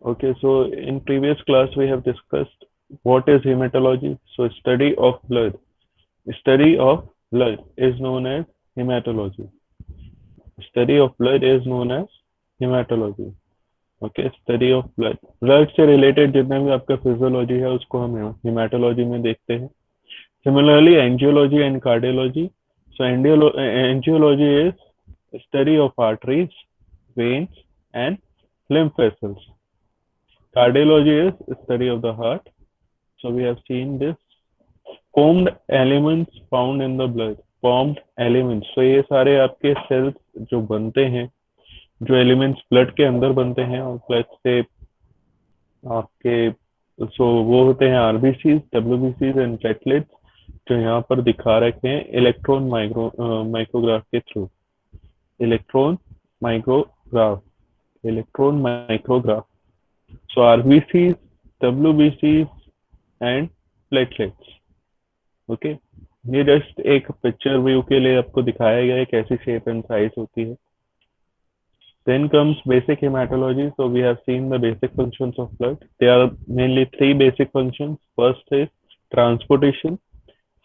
Okay, so in previous class we have discussed what is hematology. So study of blood. Study of blood is known as hematology. Study of blood is known as hematology. Okay, study of blood, blood से related जितना भी आपका physiology है उसको हम haematology में देखते हैं. Similarly angiology and cardiology. So angiology is study of arteries, veins and lymph vessels. Cardiology is study of the heart. So we have seen this formed elements found in the blood. Formed elements, so ये सारे आपके sales जो बनते हैं, जो elements blood के अंदर बनते हैं और ब्लड से आपके, सो वो होते हैं आरबीसीज, डब्ल्यूबीसीज एंड प्लेटलेट्स, जो यहाँ पर दिखा रखे हैं इलेक्ट्रॉन माइक्रोग्राफ के through. Electron micrograph, electron micrograph. So RBCs, डब्ल्यूबीसीज एंड प्लेटलेट्स. ओके, ये जस्ट एक पिक्चर व्यू के लिए आपको दिखाया गया है कैसी शेप एंड साइज होती है. Then comes basic hematology. So we have seen the basic functions of blood. There are mainly three basic functions. First is transportation.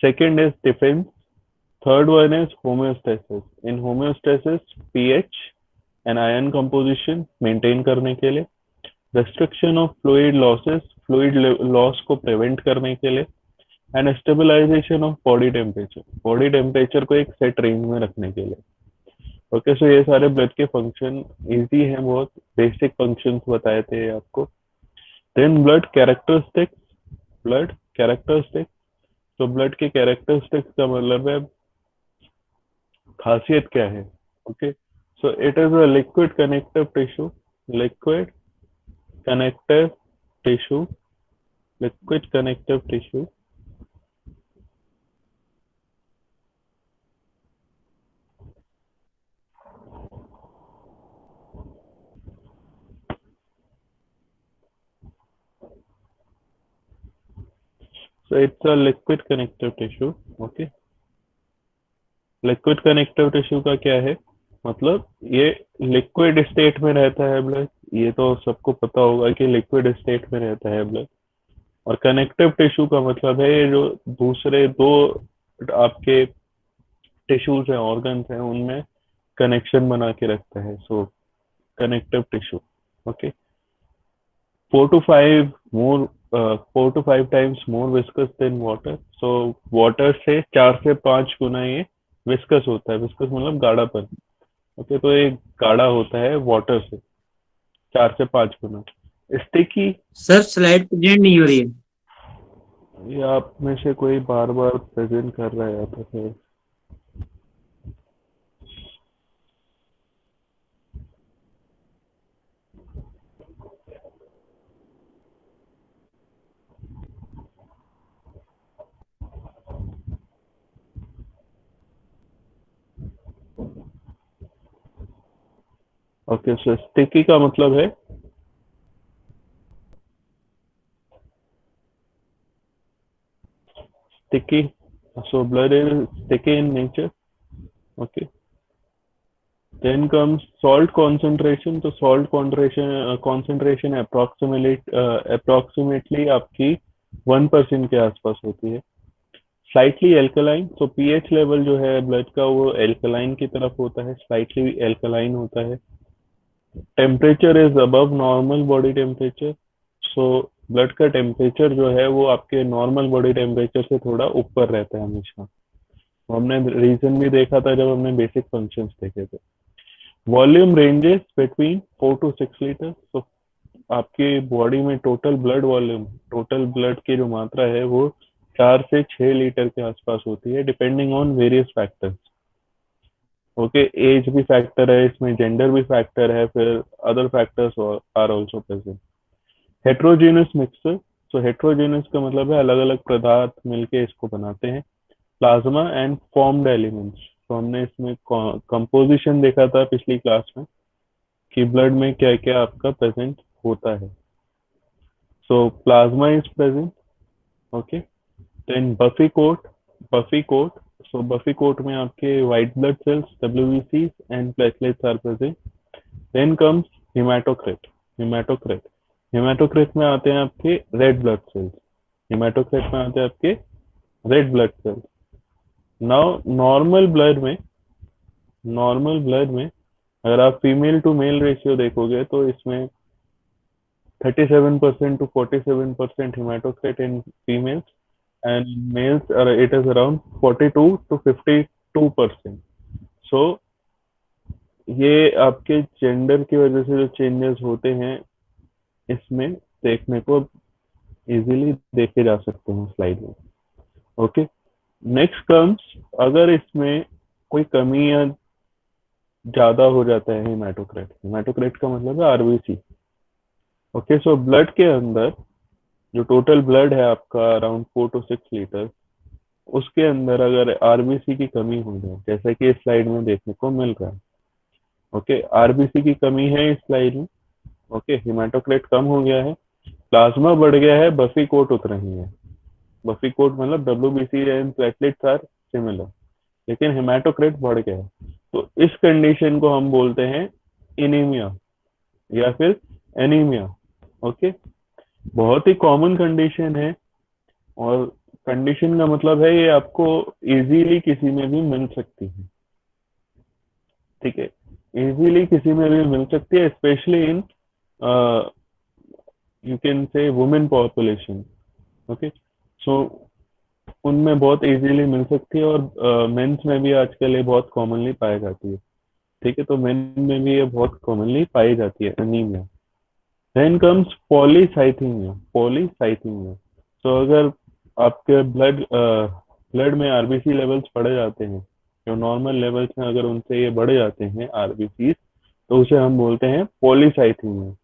Second is defense. Third one is homeostasis. In homeostasis, pH and ion composition maintain करने के लिए, restriction of fluid losses, fluid loss को prevent करने के लिए, and stabilization of body temperature. Body temperature को एक set range में रखने के लिए. ओके, सो ये सारे ब्लड के फंक्शन इजी हैं बहुत, बेसिक फंक्शंस बताए थे आपको. Then blood characteristics. Blood characteristics, तो ब्लड के कैरेक्टरिस्टिक्स का मतलब है खासियत क्या है. Okay, so it is a liquid connective tissue. Liquid connective tissue. Liquid connective tissue. So it's a liquid connective tissue. Okay. Liquid connective tissue का क्या है मतलब, ये लिक्विड स्टेट में रहता है ब्लड. ये तो सबको पता होगा कि लिक्विड स्टेट में रहता है ब्लड. और कनेक्टिव टिश्यू का मतलब है ये जो दूसरे दो आपके टिश्यूज हैं, ऑर्गन्स हैं, उनमें कनेक्शन बना के रखता है. सो connective tissue. Okay, 4 to 5 more 4 to 5 times more viscous than water. So water से 4 से 5 गुना ये विस्कस होता है. विस्कस मतलब गाढ़ापन. ओके, तो ये गाढ़ा होता है वाटर से 4 से 5 गुना. स्टिकी. सर स्लाइड प्रेजेंट नहीं हो रही है. ये आप में से कोई बार बार प्रेजेंट कर रहा है तो फिर ओके. सो स्टिकी का मतलब है sticky. So blood is sticky in nature. Okay. Then comes salt concentration. तो salt concentration approximately आपकी 1% के आसपास होती है. स्लाइटली एल्कलाइन, तो पीएच लेवल जो है ब्लड का वो एल्कलाइन की तरफ होता है, स्लाइटली एल्कलाइन होता है. Temperature is above normal body temperature. So blood का टेम्परेचर जो है वो आपके नॉर्मल बॉडी टेम्परेचर से थोड़ा ऊपर रहता है हमेशा. तो हमने रीजन भी देखा था जब हमने बेसिक फंक्शंस देखे थे. Volume ranges between 4 to 6 litre. तो आपकी बॉडी में total blood volume, total blood की जो मात्रा है वो 4 से 6 लीटर के आसपास होती है, depending on various factors. Okay, age भी फैक्टर है इसमें, जेंडर भी फैक्टर है, फिर other factors are also present. Heterogeneous mixture. So heterogeneous का मतलब है अलग अलग पदार्थ मिलके इसको बनाते हैं. Plasma and formed elements. तो हमने इसमें कंपोजिशन देखा था पिछली क्लास में कि ब्लड में क्या क्या आपका प्रेजेंट होता है. So plasma is present. Okay. Then buffy coat. Buffy coat. So buffy coat में आपके white blood cells, WBC and platelets are present. Then comes hematocrit. hematocrit hematocrit में आते हैं आपके रेड ब्लड सेल्स, हेमाटोक्रिट में आते हैं आपके red blood cells. Now normal blood में अगर आप फीमेल टू मेल रेशियो देखोगे तो इसमें 37% to 47% hematocrit in females, and in males it is around 42 to 52%. So ये आपके जेंडर की वजह से जो चेंजेस होते हैं इसमें देखने को इजीली देखे जा सकते हैं स्लाइड में। ओके, नेक्स्ट कम्स, अगर इसमें कोई कमी या ज्यादा हो जाता है हेमाटोक्रिट, हेमाटोक्रिट का मतलब है आरबीसी। ओके, सो ब्लड के अंदर जो टोटल ब्लड है आपका अराउंड 4 to 6 लीटर, उसके अंदर अगर आरबीसी की कमी हो जाए, जैसे कि इस स्लाइड में देखने को मिल रहा है। ओके, आरबीसी की कमी है इस स्लाइड में। ओके, हेमाटोक्रिट कम हो गया है, प्लाज्मा बढ़ गया है, बफी कोट उतर रही है। बफी कोट मतलब WBC and platelets are similar, लेकिन हेमाटोक्रिट बढ़ गया है। तो इस कंडीशन को हम बोलते हैं इनीमिया या फिर एनीमिया। ओके, बहुत ही कॉमन कंडीशन है, और कंडीशन का मतलब है ये आपको इजीली किसी में भी मिल सकती है। ठीक है, इजीली किसी में भी मिल सकती है, specially in you can say women population. Okay, so उनमें बहुत इजीली मिल सकती है, और मेंस में भी आजकल ये बहुत कॉमनली पाई जाती है। ठीक है, तो मेन में भी ये बहुत कॉमनली पाई जाती है anemia. Then comes polycythemia, polycythemia. तो अगर आपके ब्लड में आरबीसी लेवल्स बढ़ जाते हैं, जो नॉर्मल लेवल्स हैं अगर उनसे ये बढ़ जाते हैं आरबीसी, तो उसे हम बोलते हैं पॉलीसाइथीमिया।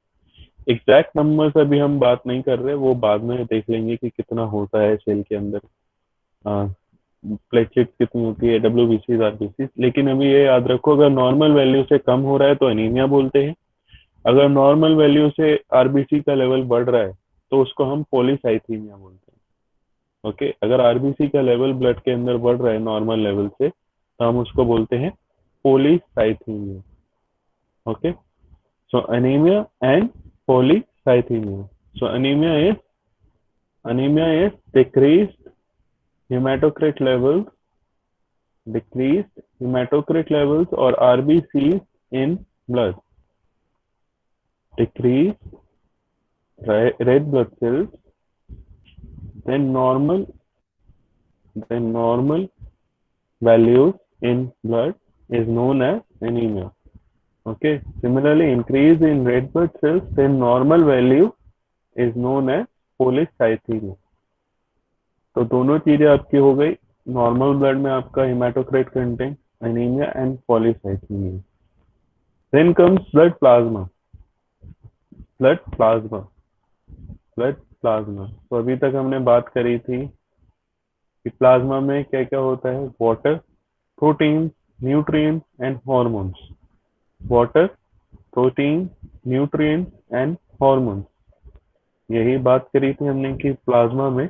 एग्जैक्ट नंबर्स अभी हम बात नहीं कर रहे, वो बाद में देख लेंगे कि कितना होता है सेल के अंदर, प्लेटलेट्स कितनी होती है, डब्ल्यूबीसी आरबीसी। लेकिन अभी ये याद रखो, अगर नॉर्मल वैल्यू से कम हो रहा है तो एनीमिया बोलते हैं, अगर नॉर्मल वैल्यू से आरबीसी का लेवल बढ़ रहा है तो उसको हम पॉलीसाइथीमिया बोलते हैं। ओके, अगर आरबीसी का लेवल ब्लड के अंदर बढ़ रहा है नॉर्मल लेवल से, तो हम उसको बोलते हैं polycythaemia. Okay, so anaemia and polycythaemia. So anemia is decreased hematocrit levels, or RBCs in blood, decreased red blood cells, then normal values in blood is known as anemia. Okay, similarly increase in red blood cells, then normal value is known as polycythemia. तो दोनों चीजें आपकी हो गई, normal blood में आपका hematocrit content, anemia and polycythemia. Then comes blood plasma. Blood plasma blood plasma तो अभी तक हमने बात करी थी कि प्लाज्मा में क्या क्या होता है, water, protein, nutrients and hormones. Water, protein, nutrients and hormones, यही बात करी थी हमने कि प्लाज्मा में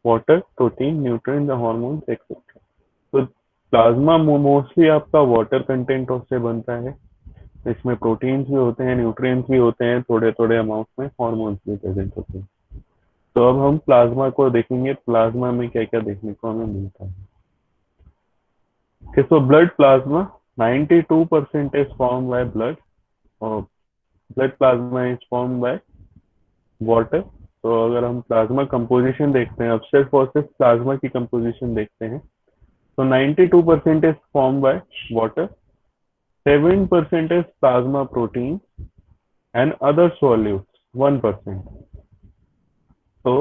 water, protein, nutrients, hormones etcetera. तो प्लाज्मा मोस्टली आपका वाटर कंटेंट से बनता है, इसमें प्रोटीन्स भी होते हैं, न्यूट्रिएंट्स भी होते हैं, थोड़े थोड़े अमाउंट में हॉर्मोन्स भी प्रेजेंट होते हैं। तो अब हम प्लाज्मा को देखेंगे, प्लाज्मा में क्या क्या देखने को हमें मिलता है। So blood plasma 92% is formed by blood, और blood plasma is form by water. तो अगर हम प्लाज्मा कंपोजिशन देखते हैं, अब सिर्फ और सिर्फ प्लाज्मा की कंपोजिशन देखते हैं, तो 92% is form by water, 7% is plasma protein and other solutes, 1%। तो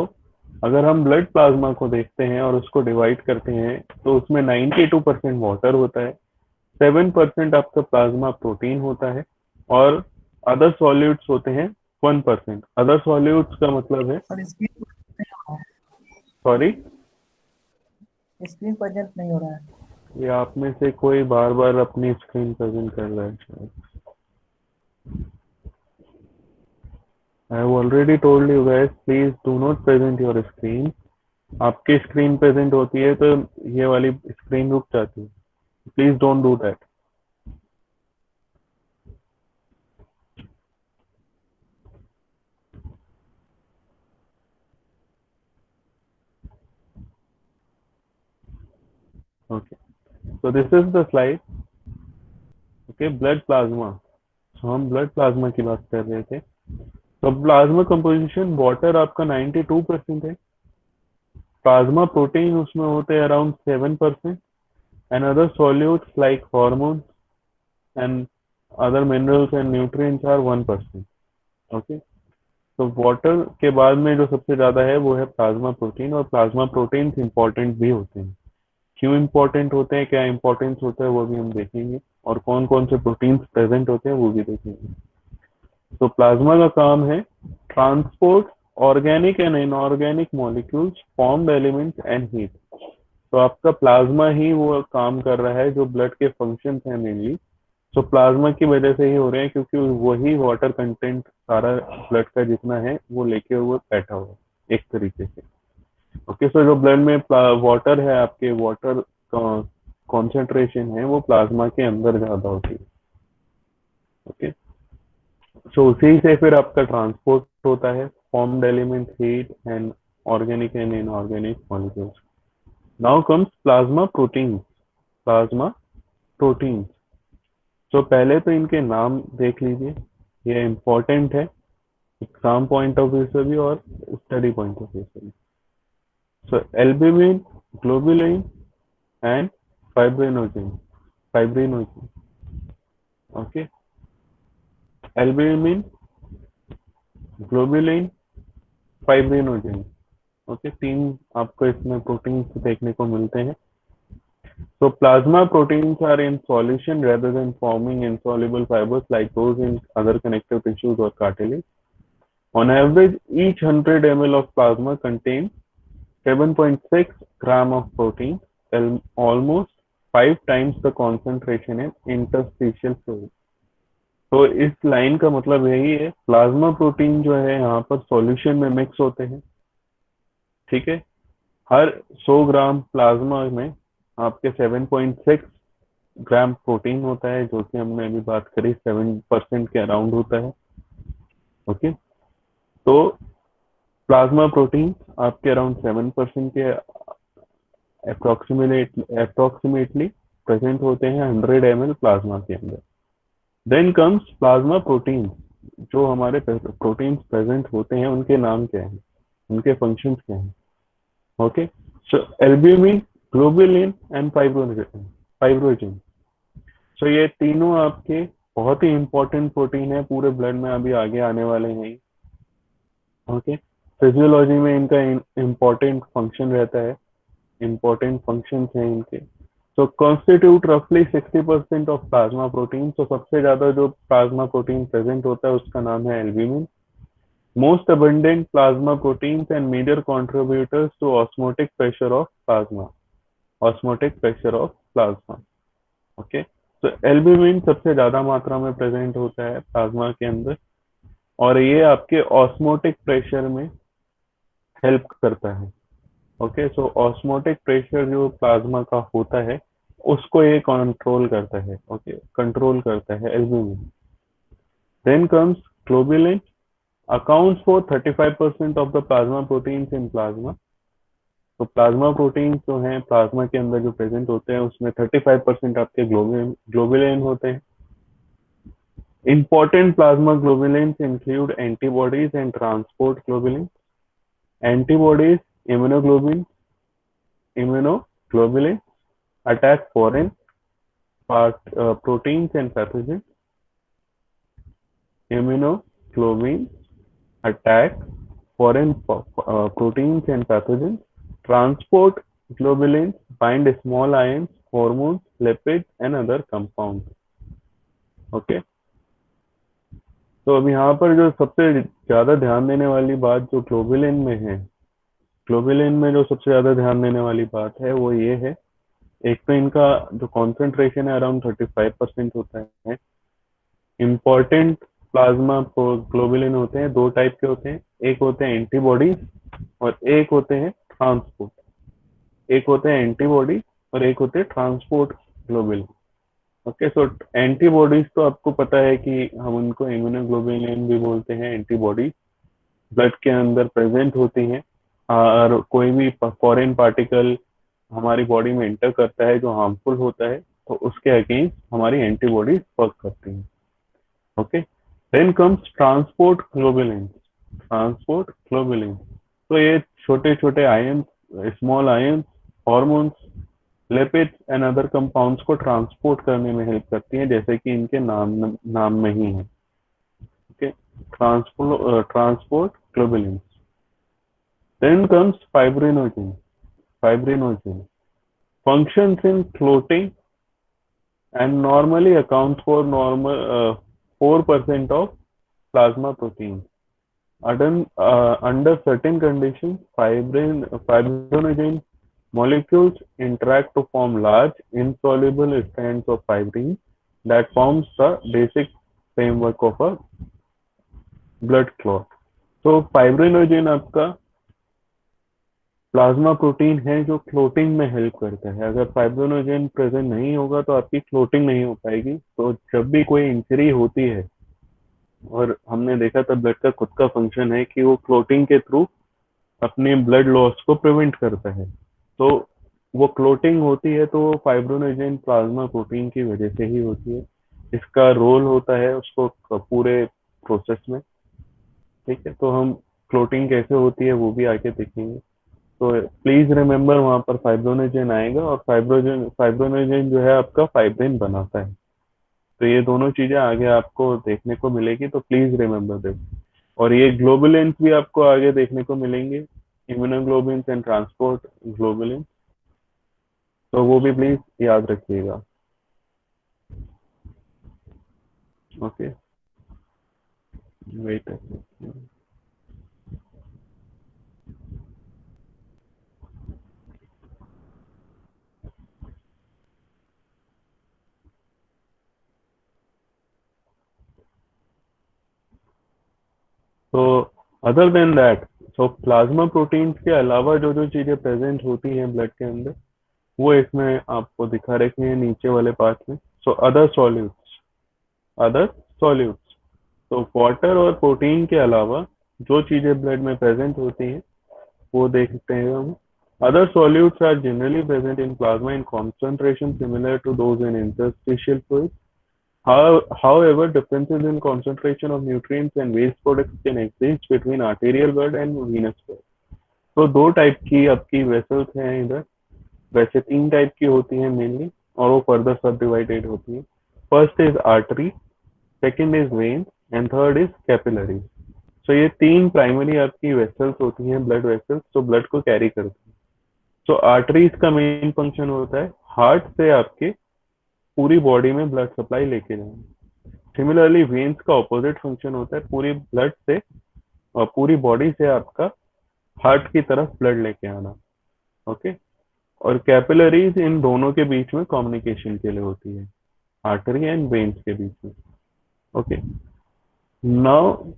अगर हम ब्लड प्लाज्मा को देखते हैं और उसको डिवाइड करते हैं, तो उसमें 92% वाटर होता है, 7% आपका प्लाज्मा प्रोटीन होता है, और अदर सॉल्यूट्स होते हैं 1%। अदर सॉल्यूट्स का मतलब है, और सॉरी, स्क्रीन प्रेजेंट नहीं हो रहा है। ये आप में से कोई बार बार अपनी स्क्रीन प्रेजेंट कर रहा है शायद। I have already told you guys, please do not present your screen. आपकी स्क्रीन प्रेजेंट होती है तो ये वाली स्क्रीन रुक जाती है, please don't do that. Okay, so this is the slide. Okay, blood plasma. So हम ब्लड प्लाज्मा की बात कर रहे थे. तो प्लाज्मा कंपोजिशन वाटर आपका 92% है. प्लाज्मा प्रोटीन उसमें होते हैं around 7%. And other solutes like hormone and other minerals and nutrients are 1%. Okay, तो वाटर के बाद में जो सबसे ज्यादा है वो है प्लाज्मा प्रोटीन. और प्लाज्मा प्रोटीन इंपॉर्टेंट भी होते हैं. क्यों इंपॉर्टेंट होते हैं, क्या इंपॉर्टेंस होता है, वो भी हम देखेंगे. और कौन कौन से प्रोटीन्स प्रेजेंट होते हैं वो भी देखेंगे. तो प्लाज्मा का काम है transport organic and inorganic molecules, formed elements and heat. तो आपका प्लाज्मा ही वो काम कर रहा है जो ब्लड के फंक्शंस हैं मेनली. तो प्लाज्मा की वजह से ही हो रहे हैं क्योंकि वही वाटर कंटेंट सारा ब्लड का जितना है वो लेके हुए बैठा हुआ है एक तरीके से. ओके, सो जो ब्लड में वाटर है, आपके वाटर कॉन्सेंट्रेशन है वो प्लाज्मा के अंदर ज्यादा होती है. ओके, सो उसी से फिर आपका ट्रांसपोर्ट होता है, formed element, heat and organic and inorganic molecules. Now comes plasma proteins. Plasma proteins. तो पहले तो इनके नाम देख लीजिए, ये इम्पोर्टेंट है एग्जाम पॉइंट ऑफ व्यू से भी और स्टडी पॉइंट ऑफ व्यू से भी. So albumin, globulin and fibrinogen. Fibrinogen. Okay, albumin, globulin, fibrinogen. Okay, तीन आपको इसमें प्रोटीन देखने को मिलते हैं. So plasma proteins are in solution rather than forming insoluble fibers like those in other connective tissues or cartilage. On average, each 100 ml of plasma contains 7.6 gram of protein, almost 5 times the concentration in interstitial fluid. तो इस line का मतलब यही है, plasma protein जो है यहाँ पर सॉल्यूशन में मिक्स होते हैं. ठीक है, हर 100 ग्राम प्लाज्मा में आपके 7.6 ग्राम प्रोटीन होता है, जो कि हमने अभी बात करी 7% के अराउंड होता है. ओके, तो प्लाज्मा प्रोटीन आपके अराउंड 7% के अप्रोक्सीमेटली प्रेजेंट होते हैं 100 ml प्लाज्मा के अंदर. Then comes plasma protein. जो हमारे प्रोटीन प्रेजेंट होते हैं उनके नाम क्या है, उनके फंक्शंस क्या हैं. Okay, so albumin, globulin and fibrinogen. So ये तीनों आपके बहुत ही इंपॉर्टेंट प्रोटीन है पूरे ब्लड में, अभी आगे आने वाले हैं. ओके, फिजियोलॉजी में इनका इंपॉर्टेंट फंक्शन रहता है, इंपॉर्टेंट फंक्शंस हैं इनके. सो कॉन्स्टिट्यूट रफली 60% ऑफ प्लाज्मा प्रोटीन. तो सबसे ज्यादा जो प्लाज्मा प्रोटीन प्रेजेंट होता है उसका नाम है albumin. Most abundant plasma proteins and major contributors to osmotic pressure of plasma. Osmotic pressure of plasma. Okay, तो एल्ब्यूमिन सबसे ज्यादा मात्रा में प्रेजेंट होता है प्लाज्मा के अंदर, और ये आपके ऑस्मोटिक प्रेशर में हेल्प करता है. ओके, सो ऑस्मोटिक प्रेशर जो प्लाज्मा का होता है उसको ये कंट्रोल करता है. ओके, कंट्रोल करता है albumin. Then comes globulin. Accounts for 35% of the plasma proteins in plasma. तो प्लाज्मा प्रोटीन जो हैं प्लाज्मा के अंदर जो प्रेजेंट होते हैं उसमें 35% आपके ग्लोबुलिन होते हैं. Important plasma globulins include antibodies and transport globulins. Antibodies, immunoglobulins attack foreign proteins and pathogens. Immunoglobulins attack foreign proteins and pathogens. Transport globulins bind small ions, hormones, lipids, and other compounds. Okay. तो अब यहाँ पर जो सबसे ज्यादा ध्यान देने वाली बात जो ग्लोबुलिन में है, ग्लोबुलिन में जो सबसे ज्यादा ध्यान देने वाली बात है वो ये है, एक तो इनका जो कॉन्सेंट्रेशन है अराउंड 35% होता है. इम्पोर्टेंट प्लाज्मा ग्लोबुलिन होते हैं, दो टाइप के होते हैं, एक होते हैं एंटीबॉडीज और एक होते हैं ट्रांसपोर्ट. एक होते हैं एंटीबॉडी और एक होते हैं ट्रांसपोर्ट ग्लोबुलिन. ओके, सो एंटीबॉडीज तो आपको पता है कि हम उनको इम्यूनोग्लोबुलिन भी बोलते हैं. एंटीबॉडीज ब्लड के अंदर प्रेजेंट होती हैं और कोई भी फॉरेन पार्टिकल हमारी बॉडी में एंटर करता है जो हार्मफुल होता है, तो उसके अगेंस्ट हमारी एंटीबॉडीज वर्क करती हैं. Okay. Then comes transport globulin. Transport globulin, तो ये छोटे छोटे ion, small ion, hormones, lipids and other compounds को ट्रांसपोर्ट करने में हेल्प करती हैं, जैसे कि इनके नाम में ही है. Okay. Transport globulin. Then comes fibrinogen. Fibrinogen functions in clotting and normally accounts for normal 4% of plasma protein. Under certain conditions, fibrinogen molecules interact to form large insoluble strands of fibrin that forms the basic framework of a blood clot. तो fibrinogen आपका plasma protein है जो clotting में help करता है. अगर fibrinogen present नहीं होगा तो आपकी क्लोटिंग नहीं हो पाएगी. तो जब भी कोई इंजरी होती है, और हमने देखा था ब्लड का खुद का फंक्शन है कि वो क्लोटिंग के थ्रू अपने ब्लड लॉस को प्रिवेंट करता है. तो वो क्लोटिंग होती है तो फाइब्रोनोजेन प्लाज्मा प्रोटीन की वजह से ही होती है. इसका रोल होता है उसको पूरे प्रोसेस में. ठीक है, तो हम क्लोटिंग कैसे होती है वो भी आगे देखेंगे. तो प्लीज रिमेम्बर वहां पर फाइब्रोनोजेन आएगा, और फाइब्रोनोजेन जो है आपका फाइब्रिन बनाता है. तो ये दोनों चीजें आगे आपको देखने को मिलेगी, तो प्लीज रिमेम्बर दिस. और ये ग्लोबुलिन्स भी आपको आगे देखने को मिलेंगे, इम्यूनोग्लोबिन्स एंड ट्रांसपोर्ट ग्लोबुलिन. तो वो भी प्लीज याद रखिएगा. Okay, wait. तो other than that, so plasma proteins के अलावा जो जो चीजें प्रेजेंट होती हैं ब्लड के अंदर, वो इसमें आपको दिखा रखी है नीचे वाले पार्ट में. सो अदर सॉल्यूट्स, तो वाटर और प्रोटीन के अलावा जो चीजें ब्लड में प्रेजेंट होती हैं वो देखते हैं हम. Other solutes are generally present in plasma in concentration similar to those in interstitial fluids. However, differences in concentration of nutrients and waste products can exist between arterial blood and venous blood. तो दो type की आपकी vessels हैं इधर. वैसे तीन type की होती हैं मेनली, और वो फर्दर सब डिवाइडेड होती है. First is artery, second is vein, and third is capillary. So ये तीन प्राइमरी आपकी वेसल्स होती हैं, ब्लड वेसल्स, जो ब्लड को कैरी करती हैं. तो आर्टरीज का मेन फंक्शन होता है हार्ट से आपके पूरी बॉडी में ब्लड सप्लाई लेके जाना. सिमिलरली वेन्स का ऑपोजिट फंक्शन होता है पूरी ब्लड से और पूरी बॉडी से आपका हार्ट की तरफ ब्लड लेके आना. ओके. और कैपिलरीज इन दोनों के बीच में कम्युनिकेशन के लिए होती है, आर्टरी एंड वेन्स के बीच में. ओके. नाउ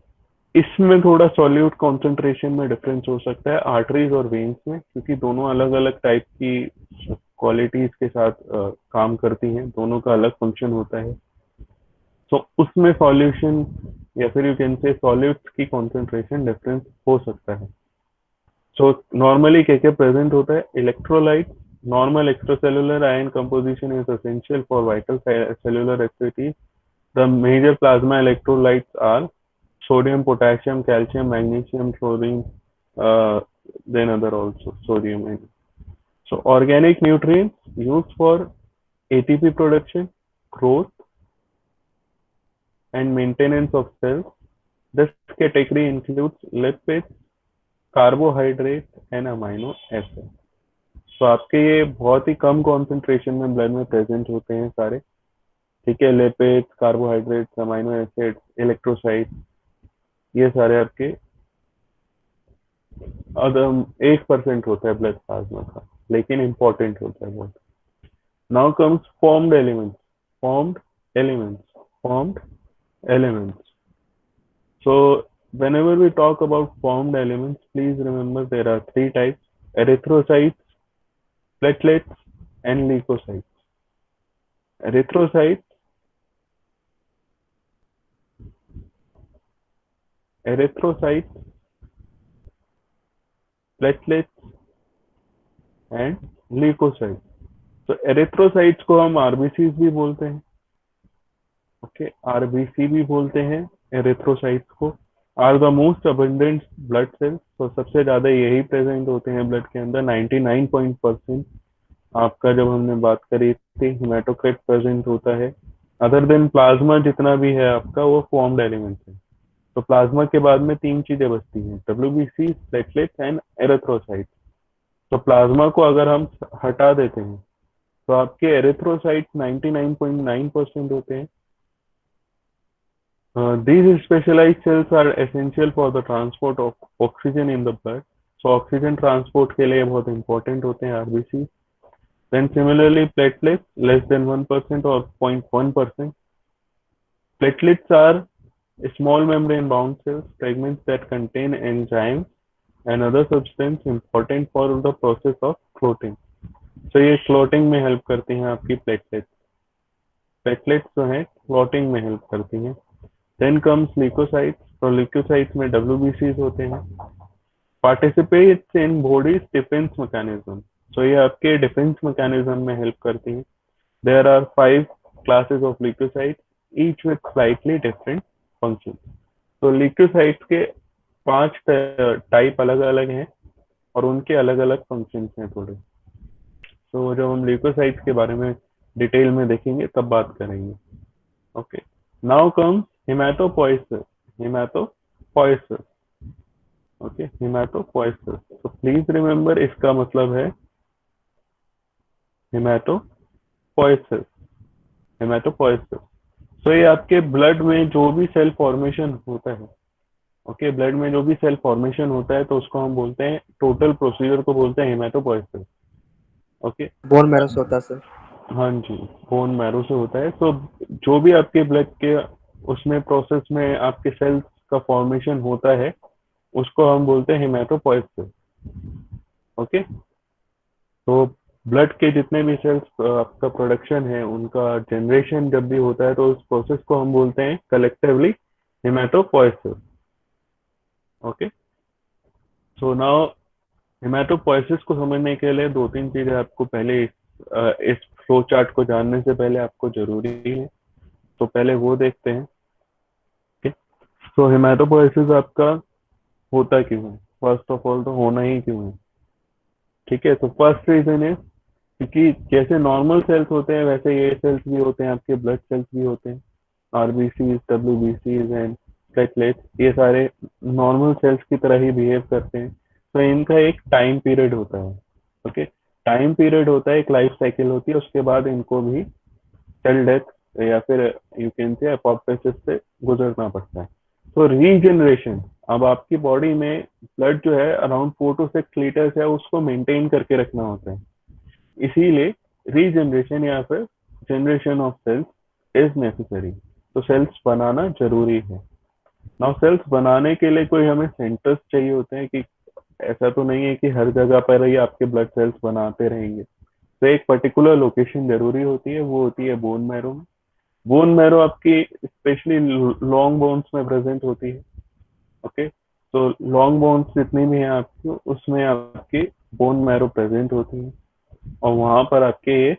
इसमें थोड़ा सॉल्यूट कॉन्सेंट्रेशन में डिफरेंस हो सकता है आर्टरीज और वेन्स में, क्योंकि दोनों अलग अलग टाइप की क्वालिटीज के साथ काम करती हैं. दोनों का अलग फंक्शन होता है. तो उसमें सॉल्यूशन या फिर यू कैन से सॉल्यूट्स की कॉन्सेंट्रेशन डिफरेंस हो सकता है. सो नॉर्मली क्या क्या प्रेजेंट होता है? Electrolyte. Normal extracellular ion composition is essential for vital cellular activities. The major plasma electrolytes are sodium, potassium, calcium, magnesium, chlorine, then other also sodium. So organic nutrients used for ATP production, growth, and maintenance of cells. This category includes lipids, carbohydrates, and amino acids. तो आपके ये बहुत ही कम concentration में blood में present होते हैं सारे. ठीक है, लिपिड्स, कार्बोहाइड्रेट्स, अमाइनो एसिड्स, इलेक्ट्रोसाइट्स, ये सारे आपके 1% होता है ब्लड प्लाज्मा का, लेकिन इंपॉर्टेंट होता है बहुत. Now comes formed elements. Formed elements. Formed elements. So whenever we talk about formed elements, please remember there are three types: erythrocytes, platelets, and leukocytes. Erythrocytes, erythrocytes, platelets, and leukocyte. तो erythrocytes को हम RBC भी बोलते हैं, okay, RBC भी बोलते हैं erythrocytes को। Are the most abundant blood cells, तो सबसे ज्यादा यही प्रेजेंट होते हैं ब्लड के अंदर, 99% आपका जब हमने बात करी थी हिमेटोक्रिट प्रेजेंट होता है। अदर देन प्लाज्मा जितना भी है आपका वो फॉर्म्ड एलिमेंट है। तो प्लाज्मा के बाद में तीन चीजें बचती हैं, डब्ल्यूबीसी, प्लेटलेट्स एंड एरिथ्रोसाइट। तो प्लाज्मा को अगर हम हटा देते हैं तो आपके एरिथ्रोसाइट 99.9% होते हैं। These specialized cells are essential for the transport of oxygen in the blood. So oxygen transport के लिए बहुत इंपॉर्टेंट होते हैं RBC. Then similarly platelets less than 1% or 0.1%. Platelets are small membrane bound cells, fragments that contain enzymes and other substance important for the process of clotting. So ये clotting में help करती हैं आपकी platelets। प्लेटलेट्स जो है clotting में help करती हैं। देन कम्स ल्यूकोसाइट्स, तो ल्यूकोसाइट्स में डब्ल्यूबीसीज होते हैं। Participates in body's defence mechanism, तो ये आपके डिफेंस मैकेनिज्म में हेल्प करती हैं। There are 5 classes of leukocytes, each with slightly different function. तो ल्यूकोसाइट्स के 5 टाइप अलग अलग हैं और उनके अलग अलग फंक्शंस हैं थोड़े। तो जब हम ल्यूकोसाइट्स के बारे में डिटेल में देखेंगे तब बात करेंगे। Okay, now comes haematopoiesis. Haematopoiesis, okay, haematopoiesis. तो प्लीज रिमेंबर इसका मतलब है हेमाटोपोइसिस। हेमाटोपोइसिस, तो ये आपके ब्लड में जो भी सेल फॉर्मेशन होता है, ओके, ब्लड में जो भी सेल फॉर्मेशन होता है तो उसको हम बोलते हैं, टोटल प्रोसीजर को बोलते हैं हेमाटोपोइसिस। ओके, बोन मैरो से होता है सर। हाँ जी, बोन मैरो से होता है। तो जो भी आपके ब्लड के उसमें प्रोसेस में आपके सेल्स का फॉर्मेशन होता है उसको हम बोलते हैं हेमाटोपोइसिस। ओके, तो ब्लड के जितने भी सेल्स आपका प्रोडक्शन है उनका जनरेशन जब भी होता है तो उस प्रोसेस को हम बोलते हैं collectively haematopoiesis. Okay, so now haematopoiesis को समझने के लिए दो तीन चीजें आपको पहले इस फ्लो चार्ट को जानने से पहले आपको जरूरी है, तो पहले वो देखते हैं। ठीक, तो हेमाटोपोइसिस आपका होता क्यों है, फर्स्ट ऑफ ऑल तो होना ही क्यों है। ठीक है, तो फर्स्ट रीजन है क्योंकि जैसे नॉर्मल सेल्स होते हैं वैसे ये सेल्स भी होते हैं, आपके ब्लड सेल्स भी होते हैं, आरबीसी, डब्ल्यूबीसी एंड प्लेटलेट्स, ये सारे नॉर्मल सेल्स की तरह ही बिहेव करते हैं। तो इनका एक टाइम पीरियड होता है। ओके, टाइम पीरियड होता है, एक लाइफ साइकिल होती है, उसके बाद इनको भी सेल डेथ या फिर यू कैन से एपोप्टोसिस से गुजरना पड़ता है। तो रीजनरेशन, अब आपकी बॉडी में ब्लड जो है अराउंड 4 to 6 लीटर्स है, उसको मेंटेन करके रखना होता है, इसीलिए रीजनरेशन या फिर generation of cells is necessary. तो सेल्स बनाना जरूरी है। नाउ सेल्स बनाने के लिए कोई हमें सेंटर्स चाहिए होते हैं, कि ऐसा तो नहीं है कि हर जगह पर ही आपके ब्लड सेल्स बनाते रहेंगे। तो एक पर्टिकुलर लोकेशन जरूरी होती है, वो होती है बोन मैरो में। बोन मैरो आपकी स्पेशली लॉन्ग बोन्स में प्रेजेंट होती है। ओके, तो लॉन्ग बोन्स जितनी भी हैं आपकी उसमें आपकी बोन मैरो प्रेजेंट होती है और वहां पर आपके ये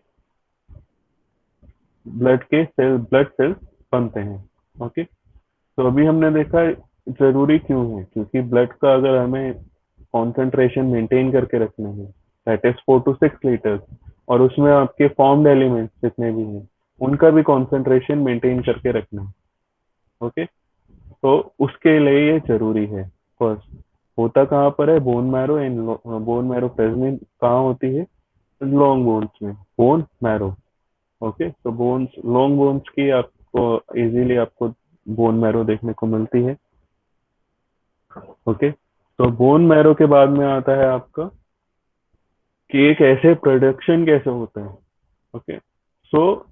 ब्लड सेल्स बनते हैं। ओके, तो अभी हमने देखा जरूरी क्यों है, क्योंकि ब्लड का अगर हमें कॉन्सेंट्रेशन मेंटेन करके रखना है, दैट इज 4 to 6 लीटर्स, और उसमें आपके फॉर्म्ड एलिमेंट्स जितने भी हैं उनका भी कॉन्सेंट्रेशन मेंटेन करके रखना है। ओके, तो उसके लिए ये जरूरी है। फर्स्ट, होता कहाँ पर है, bone marrow and bone marrow present कहाँ होती है, लॉन्ग बोन्स में, बोन मैरो। ओके, तो बोन्स, लॉन्ग बोन्स की आपको इजीली आपको बोन मैरो देखने को मिलती है। ओके, तो बोन मैरो के बाद में आता है आपका कि एक ऐसे प्रोडक्शन कैसे होता है। ओके, सो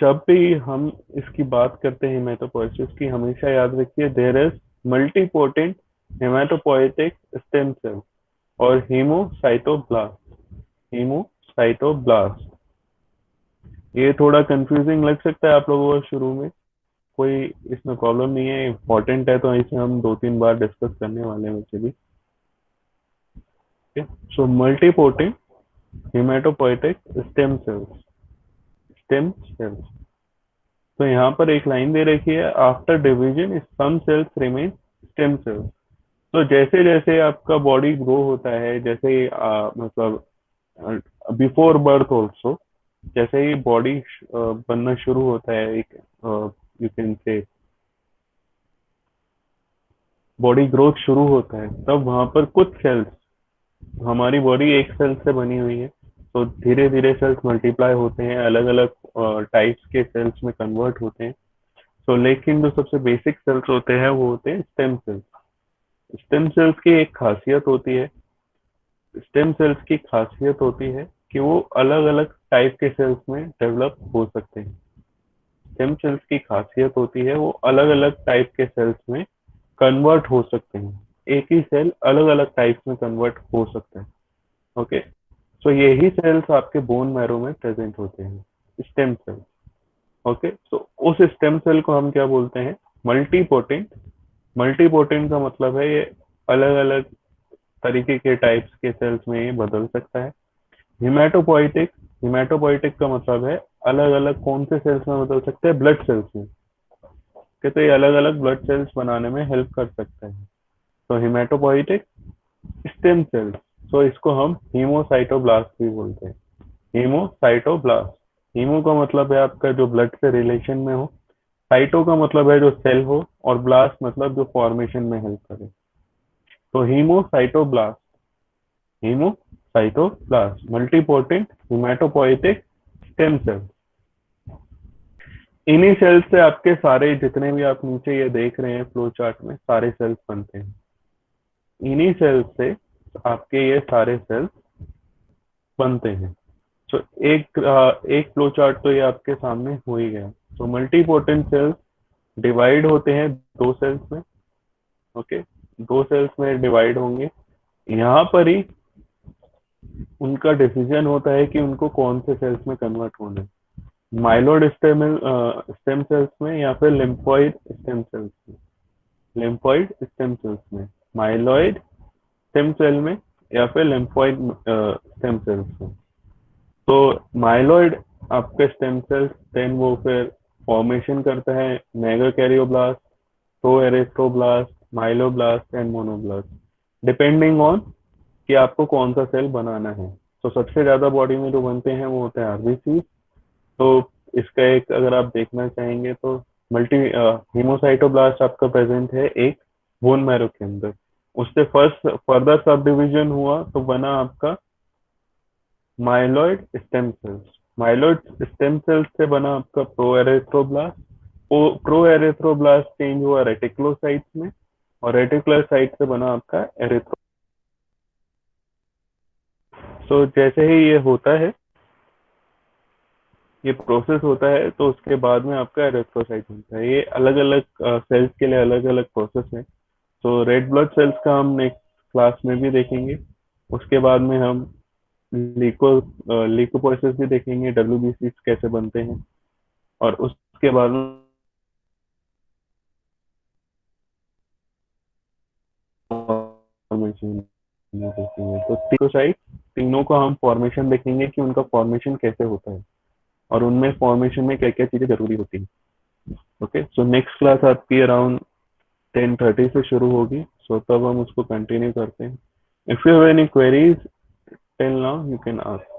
जब भी हम इसकी बात करते हैं हेमाटोपोइसिस की, हमेशा याद रखिए there is multipotent haematopoietic stem cell और हीमोसाइटोब्लास्ट। हीमोसाइटोब्लास्ट, ये थोड़ा कंफ्यूजिंग लग सकता है आप लोगों को शुरू में, कोई इसमें प्रॉब्लम नहीं है, इम्पोर्टेंट है, तो इसे हम 2-3 बार डिस्कस करने वाले हैं वैसे भी। So multipotent haematopoietic stem cells, stem cells. तो यहाँ पर एक लाइन दे रखी है, after division some cells remain stem cells. तो जैसे जैसे आपका बॉडी ग्रो होता है, जैसे मतलब बिफोर बर्थ ऑल्सो, जैसे ही बॉडी बनना शुरू होता है, एक यू कैन से बॉडी ग्रोथ शुरू होता है, तब वहां पर कुछ सेल्स, हमारी बॉडी एक सेल से बनी हुई है, तो धीरे धीरे सेल्स मल्टीप्लाई होते हैं, अलग अलग टाइप्स के सेल्स में कन्वर्ट होते हैं। तो लेकिन जो सबसे बेसिक सेल्स होते हैं वो होते हैं स्टेम सेल्स। स्टेम सेल्स की एक खासियत होती है, स्टेम सेल्स की खासियत होती है कि वो अलग अलग टाइप के सेल्स में डेवलप हो सकते हैं। स्टेम सेल्स की खासियत होती है वो अलग अलग टाइप के सेल्स में कन्वर्ट हो सकते हैं, एक ही सेल अलग अलग टाइप्स में कन्वर्ट हो सकता है। ओके, सो यही सेल्स आपके बोन मैरो में प्रेजेंट होते हैं, स्टेम सेल्स। ओके, सो उस स्टेम सेल को हम क्या बोलते हैं? मल्टीपोटेंट। मल्टीपोटेंट का मतलब है ये अलग अलग तरीके के टाइप्स के सेल्स में ये बदल सकता है। हिमेटोपोइटिक, हिमेटोपोइटिक का मतलब है अलग अलग कौन से सेल्स में बदल सकते हैं? ब्लड सेल्स में। तो ये अलग अलग ब्लड सेल्स बनाने में हेल्प कर सकता है। तो हिमेटोपोइटिक स्टेम सेल्स, तो इसको हम हीमोसाइटोब्लास्ट भी बोलते हैं। हीमोसाइटोब्लास्ट, हीमो का मतलब है आपका जो ब्लड से रिलेशन में हो, साइटो का मतलब है जो सेल हो, और ब्लास्ट मतलब जो फॉर्मेशन में हेल्प करे। तो हीमोसाइटोब्लास्ट, हीमोसाइटोब्लास्ट, मल्टीपोटेंट हिमेटोपोइटिक स्टेम सेल। इन्हीं सेल्स से आपके सारे जितने भी आप नीचे ये देख रहे हैं फ्लो चार्ट में, सारे सेल्स बनते हैं। इन्हीं सेल्स से आपके ये सारे सेल्स बनते हैं। तो एक फ्लो चार्ट तो ये आपके सामने हो ही गया। तो मल्टीपोटेंट सेल्स डिवाइड होते हैं दो सेल्स में। ओके, दो सेल्स में डिवाइड होंगे, यहाँ पर ही उनका डिसीजन होता है कि उनको कौन से सेल्स में कन्वर्ट होना है, माइलॉइड स्टेम सेल्स में या फिर लिम्फॉइड स्टेम सेल्स में। लिम्फॉइड स्टेम सेल्स में, माइलॉइड स्टेम सेल में, या फिर लिम्फॉइड स्टेम सेल्स में। तो माइलॉइड आपके स्टेम सेल्स देन वो फिर फॉर्मेशन करता है मेगाकैरियोब्लास्ट, प्रोएरिथ्रोब्लास्ट, myeloblast and monoblast, depending on कि आपको कौन सा सेल बनाना है। तो सबसे ज्यादा बॉडी में जो बनते हैं वो होते हैं आरबीसी। तो इसका एक अगर आप देखना चाहेंगे तो मल्टी हीमोसाइटोब्लास्ट आपका प्रेजेंट है एक बोन मैरो के अंदर, उससे फर्स्ट फर्दर सब डिविजन हुआ तो बना आपका myeloid stem cells. Myeloid stem cells से बना आपका प्रोएरिथ्रोब्लास्ट, प्रोएरिथ्रोब्लास्ट चेंज हुआ रेटिकुलोसाइट्स में, और रेटिकुलोसाइट से बना आपका एरिथ्रो। तो जैसे ही ये होता है, ये प्रोसेस होता है, तो उसके बाद में आपका एरिथ्रोसाइट बनता है। ये अलग अलग सेल्स के लिए अलग अलग प्रोसेस है। तो रेड ब्लड सेल्स का हम नेक्स्ट क्लास में भी देखेंगे। उसके बाद में हम लीको लीकोपोइसिस भी देखेंगे, डब्ल्यूबीसी कैसे बनते हैं, और उसके बाद में फॉर्मेशन देखेंगे। तो तीनों साइड, तीनों का हम फॉर्मेशन देखेंगे कि उनका फॉर्मेशन कैसे होता है, और उनमें फॉर्मेशन में क्या क्या चीजें जरूरी होती हैं। ओके, सो नेक्स्ट क्लास आपकी अराउंड 10:30 से शुरू होगी। सो तब हम उसको कंटिन्यू करते हैं। If you have any queries till now you can ask.